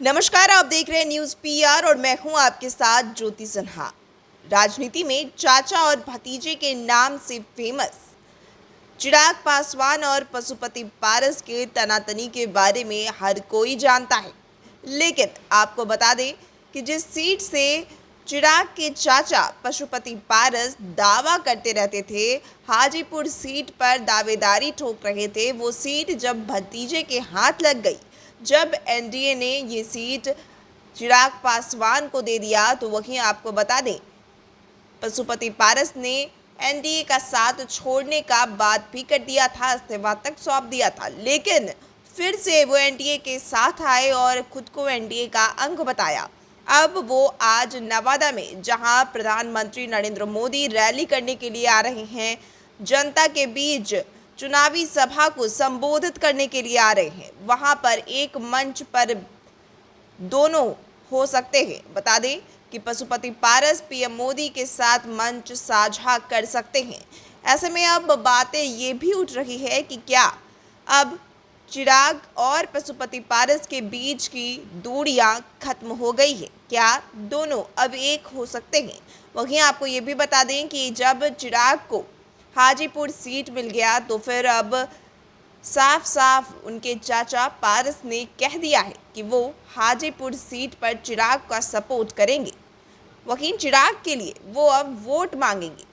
नमस्कार, आप देख रहे हैं न्यूज़ पीआर और मैं हूं आपके साथ ज्योति सिन्हा। राजनीति में चाचा और भतीजे के नाम से फेमस चिराग पासवान और पशुपति पारस के तनातनी के बारे में हर कोई जानता है। लेकिन आपको बता दें कि जिस सीट से चिराग के चाचा पशुपति पारस दावा करते रहते थे, हाजीपुर सीट पर दावेदारी ठोक रहे थे, वो सीट जब भतीजे के हाथ लग गई, जब एनडीए ने ये सीट चिराग पासवान को दे दिया, तो वहीं आपको बता दें पशुपति पारस ने एनडीए का साथ छोड़ने का बात भी कर दिया था, इस्तीफा तक सौंप दिया था। लेकिन फिर से वो एनडीए के साथ आए और खुद को एनडीए का अंग बताया। अब वो आज नवादा में, जहां प्रधानमंत्री नरेंद्र मोदी रैली करने के लिए आ रहे हैं, जनता के बीच चुनावी सभा को संबोधित करने के लिए आ रहे हैं, वहां पर एक मंच पर दोनों हो सकते हैं। बता दें कि पशुपति पारस पीएम मोदी के साथ मंच साझा कर सकते हैं। ऐसे में अब बातें ये भी उठ रही है कि क्या अब चिराग और पशुपति पारस के बीच की दूरियां खत्म हो गई है, क्या दोनों अब एक हो सकते हैं। वहीं आपको ये भी बता दें कि जब चिराग को हाजीपुर सीट मिल गया, तो फिर अब साफ साफ उनके चाचा पारस ने कह दिया है कि वो हाजीपुर सीट पर चिराग का सपोर्ट करेंगे। वहीं चिराग के लिए वो अब वोट मांगेंगे।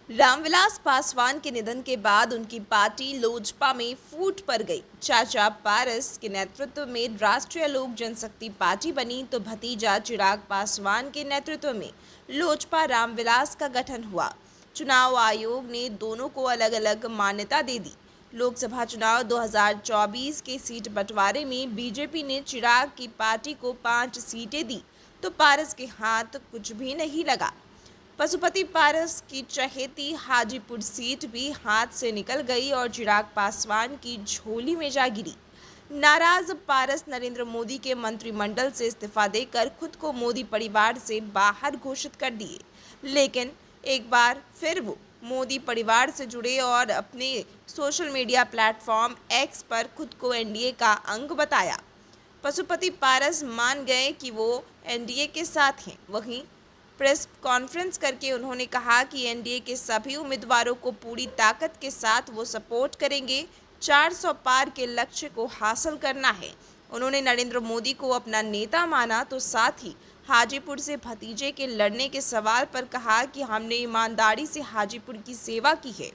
रामविलास पासवान के निधन के बाद उनकी पार्टी लोजपा में फूट पड़ गई। चाचा पारस के नेतृत्व में राष्ट्रीय लोक जनशक्ति पार्टी बनी, तो भतीजा चिराग पासवान के नेतृत्व में लोजपा रामविलास का गठन हुआ। चुनाव आयोग ने दोनों को अलग अलग मान्यता दे दी। लोकसभा चुनाव 2024 के सीट बंटवारे में बीजेपी ने चिराग की पार्टी को 5 सीटें दी, तो पारस के हाथ कुछ भी नहीं लगा। पशुपति पारस की चहेती हाजीपुर सीट भी हाथ से निकल गई और चिराग पासवान की झोली में जा गिरी। नाराज पारस नरेंद्र मोदी के मंत्रिमंडल से इस्तीफा देकर खुद को मोदी परिवार से बाहर घोषित कर दिए। लेकिन एक बार फिर वो मोदी परिवार से जुड़े और अपने सोशल मीडिया प्लेटफॉर्म एक्स पर खुद को एनडीए का अंग बताया। पशुपति पारस मान गए कि वो एनडीए के साथ हैं। वहीं प्रेस कॉन्फ्रेंस करके उन्होंने कहा कि एनडीए के सभी उम्मीदवारों को पूरी ताकत के साथ वो सपोर्ट करेंगे। 400 पार के लक्ष्य को हासिल करना है। उन्होंने नरेंद्र मोदी को अपना नेता माना, तो साथ ही हाजीपुर से भतीजे के लड़ने के सवाल पर कहा कि हमने ईमानदारी से हाजीपुर की सेवा की है,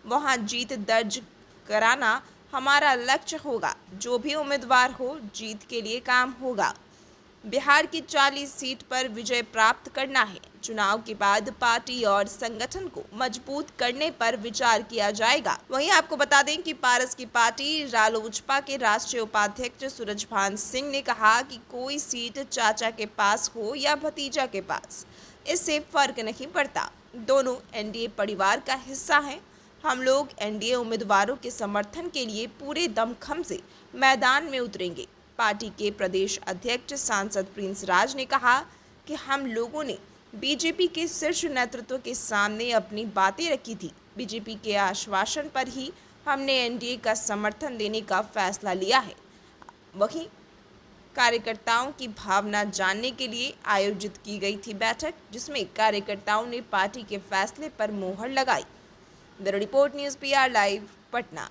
वहां जीत दर्ज कराना हमारा लक्ष्य होगा। जो भी उम्मीदवार हो, जीत के लिए काम होगा। बिहार की 40 सीट पर विजय प्राप्त करना है। चुनाव के बाद पार्टी और संगठन को मजबूत करने पर विचार किया जाएगा। वहीं आपको बता दें कि पारस की पार्टी रालोजपा के राष्ट्रीय उपाध्यक्ष सूरजभान सिंह ने कहा कि कोई सीट चाचा के पास हो या भतीजा के पास, इससे फर्क नहीं पड़ता। दोनों एनडीए परिवार का हिस्सा हैं। हम लोग एनडीए उम्मीदवारों के समर्थन के लिए पूरे दमखम से मैदान में उतरेंगे। पार्टी के प्रदेश अध्यक्ष सांसद प्रिंस राज ने कहा कि हम लोगों ने बीजेपी के शीर्ष नेतृत्व के सामने अपनी बातें रखी थी। बीजेपी के आश्वासन पर ही हमने एनडीए का समर्थन देने का फैसला लिया है। वहीं कार्यकर्ताओं की भावना जानने के लिए आयोजित की गई थी बैठक, जिसमें कार्यकर्ताओं ने पार्टी के फैसले पर मोहर लगाई। Bureau report, news PR live, Patna.